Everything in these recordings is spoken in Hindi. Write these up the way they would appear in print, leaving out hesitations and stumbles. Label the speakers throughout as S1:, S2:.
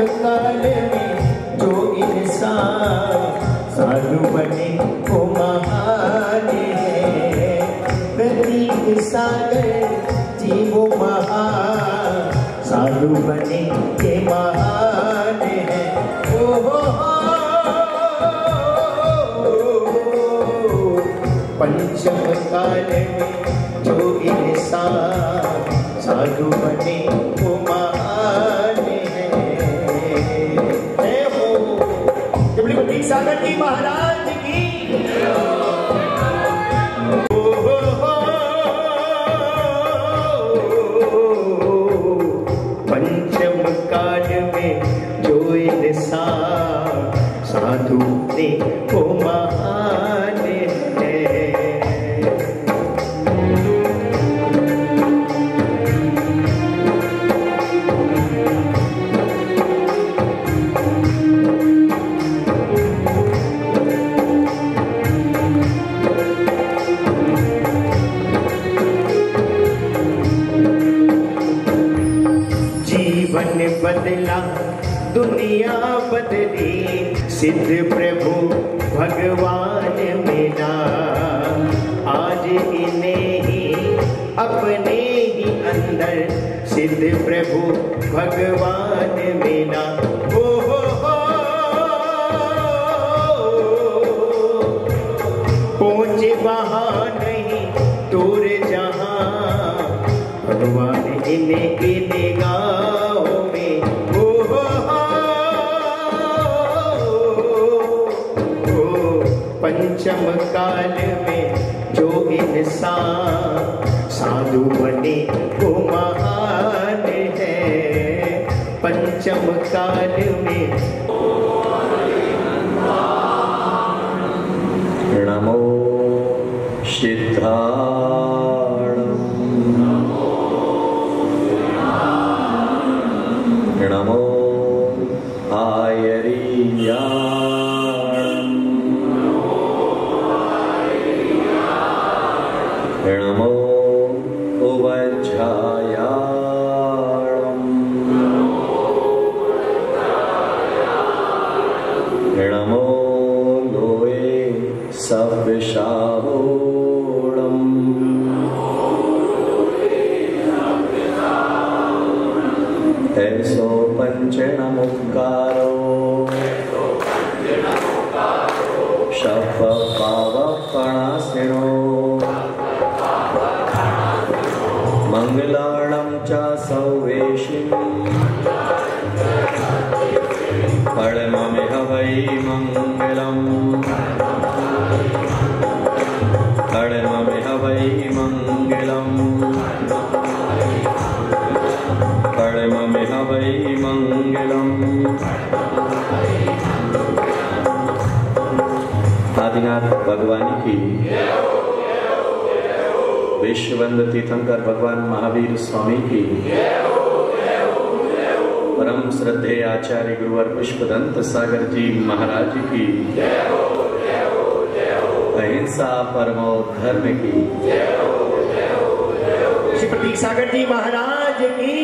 S1: काल में जो इंसान साधु बने वो महान है। प्रतीक सागर जी वो महान साधु बने के महान है। पंचम काल में जो इंसान साधु बने वो महान है। प्रतीक सागर जी महाराज की। पंचम काल में जो इंसान साधु ने वो महान है। जीवन बदला दुनिया बदली सिद्ध प्रभु भगवान मेरा। आज इन्हें ही अपने ही अंदर सिद्ध प्रभु भगवान मेरा। पहुँचे वहाँ नहीं दूर जहाँ भगवान इन्हें की निगाहों में। पंचम काल में जो इंसान साधु बने वो महान है। पंचम काल में
S2: नमो सिद्धार्थ नमो आयरिया नमो उवज्झाया नमो लोए सविशावोणम् ऐसो पंचनमुक्कारो शफ पावपणासिनो मंगलाणं च सौवेशिम् परममिह वै मंगलम् परममिह वै मंगलम् परममिह वै मंगलम्। आदिनाथ भगवान की विश्ववंद तीर्थंकर भगवान महावीर स्वामी की परम श्रद्धेय आचार्य गुरुवर पुष्पदंत सागर जी महाराज की अहिंसा परमो धर्म की
S1: श्री प्रतीक सागर जी महाराज की।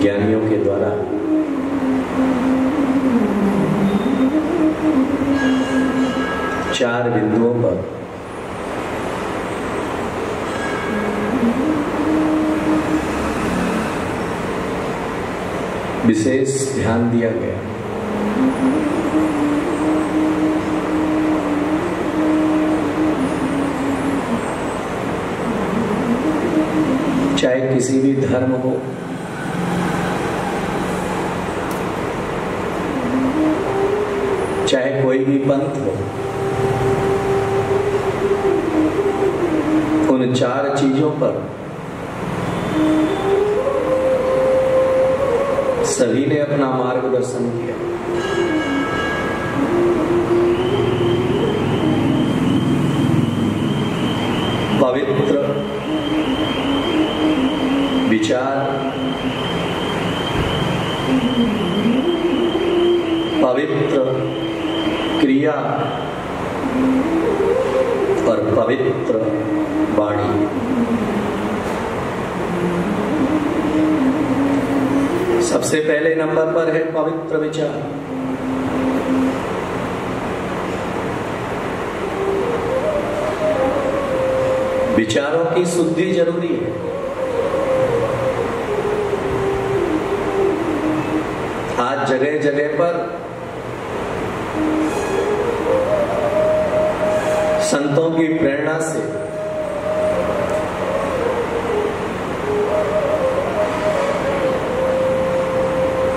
S2: ज्ञानियों के द्वारा चार बिंदुओं पर विशेष ध्यान दिया गया। चाहे किसी भी धर्म हो, चाहे कोई भी पंथ हो, उन चार चीजों पर सभी ने अपना मार्गदर्शन किया। पवित्र विचार, पवित्र क्रिया और पवित्र वाणी। सबसे पहले नंबर पर है पवित्र विचार। विचारों की शुद्धि जरूरी है। आज जगह जगह पर संतों की प्रेरणा से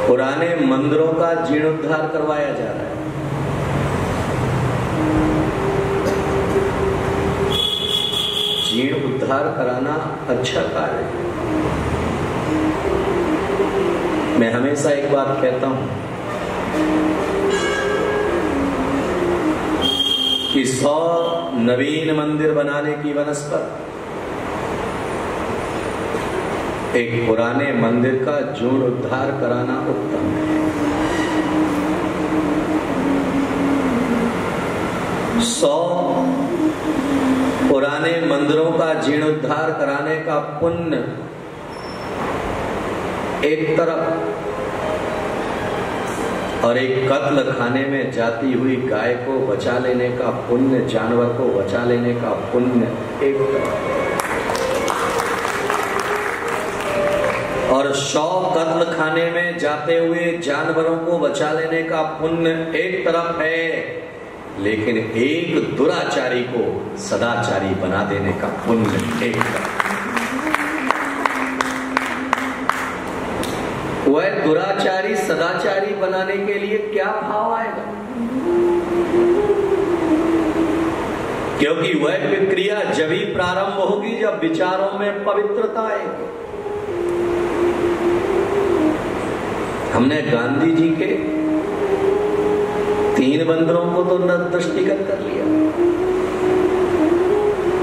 S2: पुराने मंदिरों का जीर्णोद्धार करवाया जा रहा है। जीर्णोद्धार कराना अच्छा कार्य है। मैं हमेशा एक बात कहता हूं कि 100 नवीन मंदिर बनाने की बनस्पत एक पुराने मंदिर का जीर्णोद्धार कराना उत्तम है। 100 पुराने मंदिरों का जीर्णोद्धार कराने का पुण्य एक तरफ, और एक कत्ल खाने में जाती हुई गाय को बचा लेने का पुण्य, जानवर को बचा लेने का पुण्य एक तरफ, और 100 कत्ल खाने में जाते हुए जानवरों को बचा लेने का पुण्य एक तरफ है, लेकिन एक दुराचारी को सदाचारी बना देने का पुण्य एक तरफ। वह दुराचारी सदाचारी बनाने के लिए क्या भाव आएगा? क्योंकि वह प्रक्रिया जब ही प्रारंभ होगी जब विचारों में पवित्रता आएगी। हमने गांधी जी के 3 बंदरों को तो दृष्टिगत कर लिया,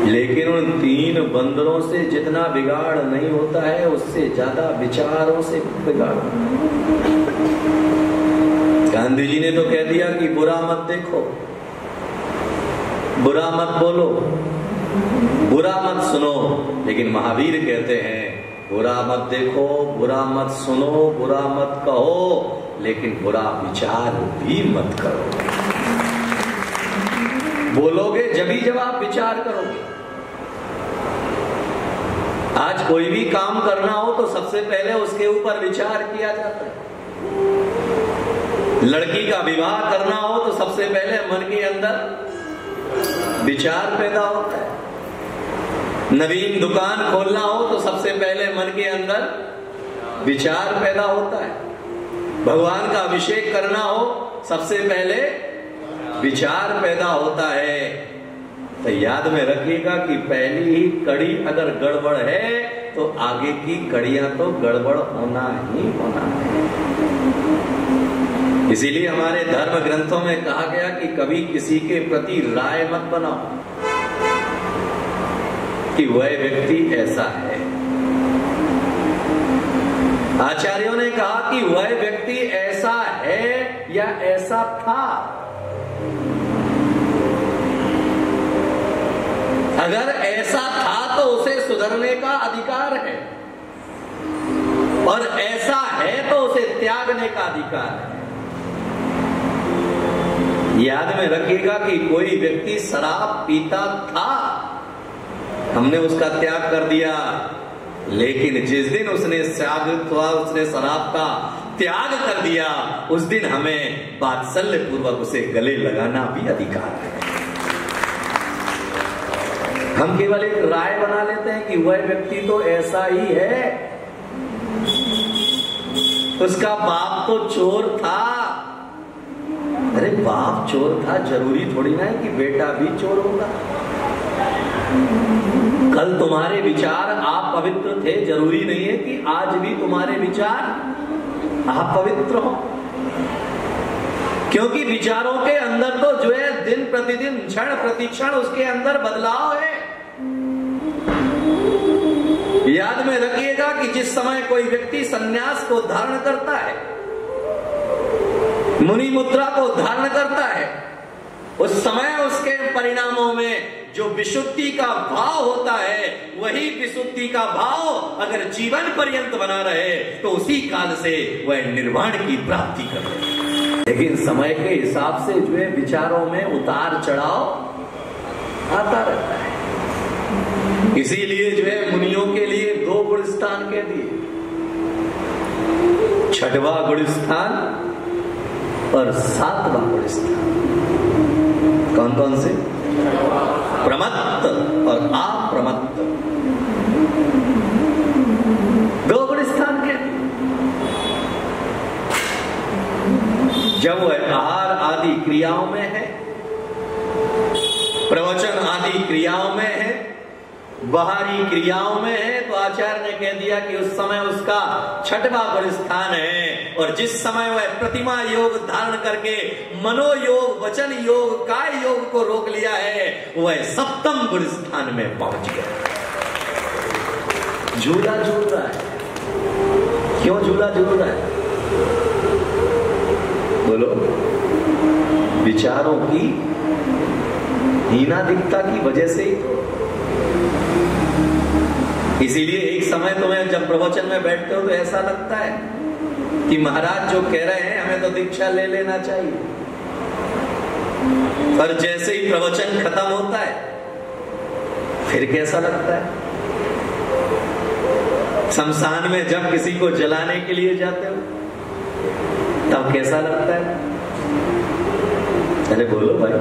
S2: लेकिन उन 3 बंदरों से जितना बिगाड़ नहीं होता है उससे ज्यादा विचारों से बिगाड़। गांधी जी ने तो कह दिया कि बुरा मत देखो, बुरा मत बोलो, बुरा मत सुनो, लेकिन महावीर कहते हैं बुरा मत देखो, बुरा मत सुनो, बुरा मत कहो, लेकिन बुरा विचार भी मत करो। बोलोगे जभी जब आप विचार करोगे। आज कोई भी काम करना हो तो सबसे पहले उसके ऊपर विचार किया जाता है। लड़की का विवाह करना हो तो सबसे पहले मन के अंदर विचार पैदा होता है। नवीन दुकान खोलना हो तो सबसे पहले मन के अंदर विचार पैदा होता है। भगवान का अभिषेक करना हो सबसे पहले विचार पैदा होता है। तो याद में रखिएगा कि पहली ही कड़ी अगर गड़बड़ है तो आगे की कड़ियां तो गड़बड़ होना ही होना है। इसीलिए हमारे धर्म ग्रंथों में कहा गया कि कभी किसी के प्रति राय मत बनाओ कि वह व्यक्ति ऐसा है। आचार्यों ने कहा कि वह व्यक्ति ऐसा है या ऐसा था। अगर ऐसा था तो उसे सुधरने का अधिकार है, और ऐसा है तो उसे त्यागने का अधिकार है। याद में रखिएगा कि कोई व्यक्ति शराब पीता था, हमने उसका त्याग कर दिया, लेकिन जिस दिन उसने शराब का त्याग कर दिया उस दिन हमें वात्सल्य पूर्वक उसे गले लगाना भी अधिकार है। हम केवल एक राय बना लेते हैं कि वह व्यक्ति तो ऐसा ही है, उसका बाप तो चोर था। अरे बाप चोर था जरूरी थोड़ी ना है कि बेटा भी चोर होगा। कल तुम्हारे विचार आप पवित्र थे, जरूरी नहीं है कि आज भी तुम्हारे विचार आप पवित्र हो। क्योंकि विचारों के अंदर तो जो है दिन प्रतिदिन क्षण प्रतिक्षण उसके अंदर बदलाव है। याद में रखिएगा कि जिस समय कोई व्यक्ति संन्यास को धारण करता है, मुनि मुद्रा को धारण करता है, उस समय उसके परिणामों में जो विशुद्धि का भाव होता है, वही विशुद्धि का भाव अगर जीवन पर्यंत बना रहे तो उसी काल से वह निर्वाण की प्राप्ति करे। लेकिन समय के हिसाब से जो है विचारों में उतार चढ़ाव आता रहता है। इसीलिए जो है मुनियों के लिए 2 गुण स्थान कह दिए, 6वां गुण स्थान और 7वां गुण स्थान। कौन कौन से? प्रमत्त और अप्रमत्त, 2 गुण स्थान के। जब वह आहार आदि क्रियाओं में है, प्रवचन आदि क्रियाओं में है, बाहरी क्रियाओं में है, तो आचार्य ने कह दिया कि उस समय उसका 6वां गुण स्थान है। और जिस समय वह प्रतिमा योग धारण करके मनोयोग, वचन योग, काय योग को रोक लिया है, वह 7वें गुण स्थान में पहुंच गया। झूला झूल रहा है। क्यों झूला झूल रहा है? बोलो। विचारों की हीनादिकता की वजह से ही तो। इसीलिए एक समय तुम्हें जब प्रवचन में बैठते हो तो ऐसा लगता है कि महाराज जो कह रहे हैं हमें तो दीक्षा ले लेना चाहिए, पर जैसे ही प्रवचन खत्म होता है फिर कैसा लगता है? शमशान में जब किसी को जलाने के लिए जाते हो तब कैसा लगता है? अरे बोलो भाई।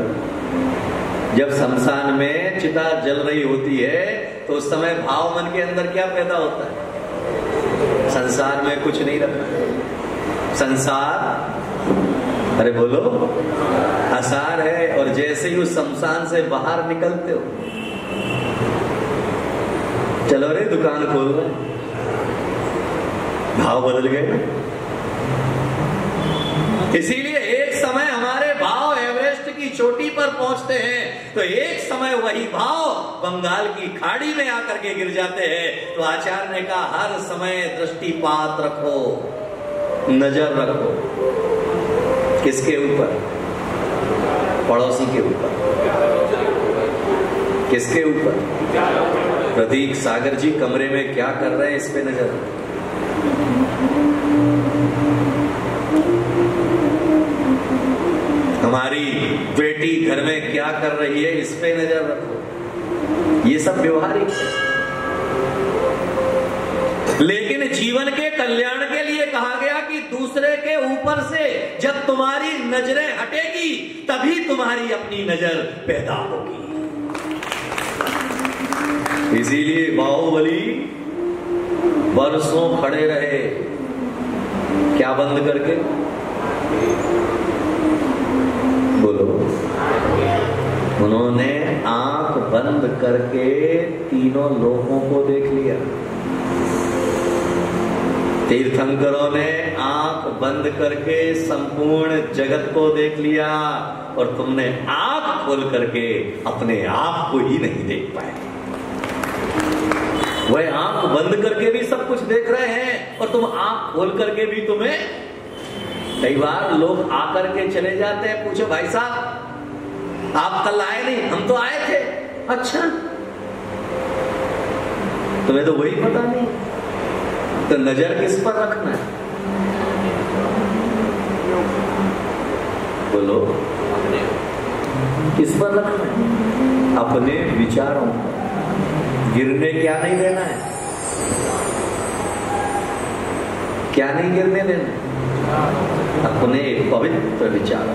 S2: जब शमशान में चिता जल रही होती है तो उस समय भाव मन के अंदर क्या पैदा होता है? संसार में कुछ नहीं रखना, संसार, अरे बोलो, असार है। और जैसे ही उस शमशान से बाहर निकलते हो, चलो रे दुकान खोल रहे, भाव बदल गए। इसीलिए एक समय हमारे भाव एवरेस्ट की चोटी पर पहुंचते हैं तो एक समय वही भाव बंगाल की खाड़ी में आकर के गिर जाते हैं। तो आचार्य ने कहा हर समय दृष्टिपात रखो, नजर रखो। किसके ऊपर? पड़ोसी के ऊपर। किसके ऊपर? प्रतीक सागर जी कमरे में क्या कर रहे हैं, इस पे नजर रखो। हमारी बेटी घर में क्या कर रही है, इस पे नजर रखो। ये सब व्यवहारिक है, लेकिन जीवन के कल्याण के लिए कहा गया कि दूसरे के ऊपर से जब तुम्हारी नजरें हटेगी तभी तुम्हारी अपनी नजर पैदा होगी। इसीलिए बाहुबली बरसों खड़े रहे, क्या बंद करके? बोलो। उन्होंने आंख बंद करके तीनों लोकों को देख लिया। तीर्थंकरों ने आंख बंद करके संपूर्ण जगत को देख लिया, और तुमने आंख खोल करके अपने आप को ही नहीं देख पाए। वह आंख बंद करके भी सब कुछ देख रहे हैं और तुम आंख खोल करके भी तुम्हें। कई बार लोग आकर के चले जाते हैं, पूछो भाई साहब आप कल आए नहीं? हम तो आए थे। अच्छा, तुम्हें तो वही पता नहीं। तो नजर किस पर रखना है? बोलो, किस पर रखना है? अपने विचारों पर। गिरने क्या नहीं देना है? क्या नहीं गिरने देना? अपने पवित्र विचार।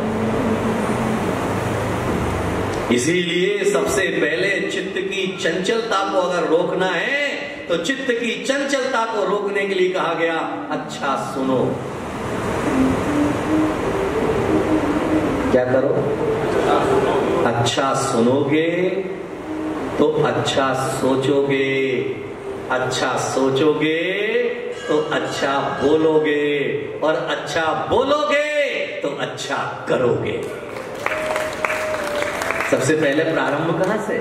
S2: इसीलिए सबसे पहले चित्त की चंचलता को अगर रोकना है तो चित्त की चंचलता को रोकने के लिए कहा गया अच्छा सुनो। क्या करो? अच्छा सुनोगे तो अच्छा सोचोगे, अच्छा सोचोगे तो अच्छा बोलोगे, और अच्छा बोलोगे तो अच्छा करोगे। सबसे पहले प्रारंभ कहां से?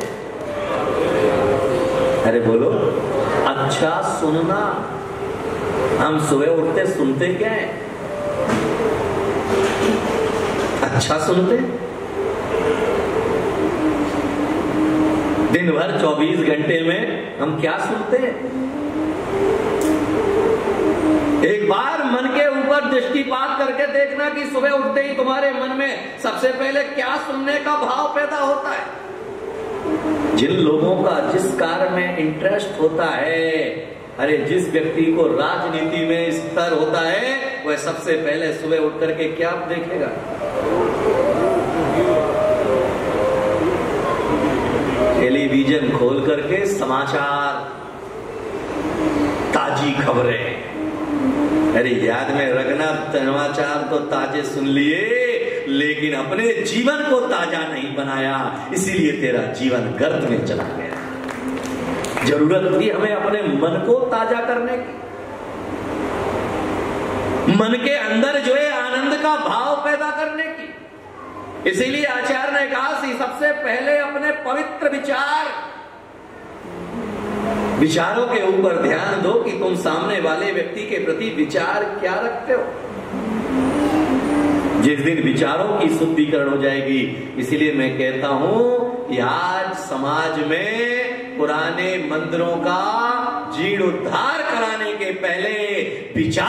S2: अरे बोलो, अच्छा सुनना। हम सुबह उठते सुनते क्या है? अच्छा सुनते। दिन भर 24 घंटे में हम क्या सुनते हैं? एक बार मन के ऊपर दृष्टिपात करके देखना कि सुबह उठते ही तुम्हारे मन में सबसे पहले क्या सुनने का भाव पैदा होता है। जिन लोगों का जिस कार्य में इंटरेस्ट होता है, अरे जिस व्यक्ति को राजनीति में स्तर होता है, वह सबसे पहले सुबह उठ करके क्या देखेगा? टेलीविजन खोल करके समाचार, ताजी खबरें। अरे याद में रखना, समाचार तो ताजे सुन लिए, लेकिन अपने जीवन को ताजा नहीं बनाया, इसीलिए तेरा जीवन गर्त में चला गया। जरूरत थी हमें अपने मन को ताजा करने की, मन के अंदर जो है आनंद का भाव पैदा करने की। इसीलिए आचार्य ने कहा कि सबसे पहले अपने पवित्र विचारों के ऊपर ध्यान दो कि तुम सामने वाले व्यक्ति के प्रति विचार क्या रखते हो। जिस दिन विचारों की शुद्धिकरण हो जाएगी, इसीलिए मैं कहता हूं कि आज समाज में पुराने मंदिरों का जीर्णोद्धार कराने के पहले विचार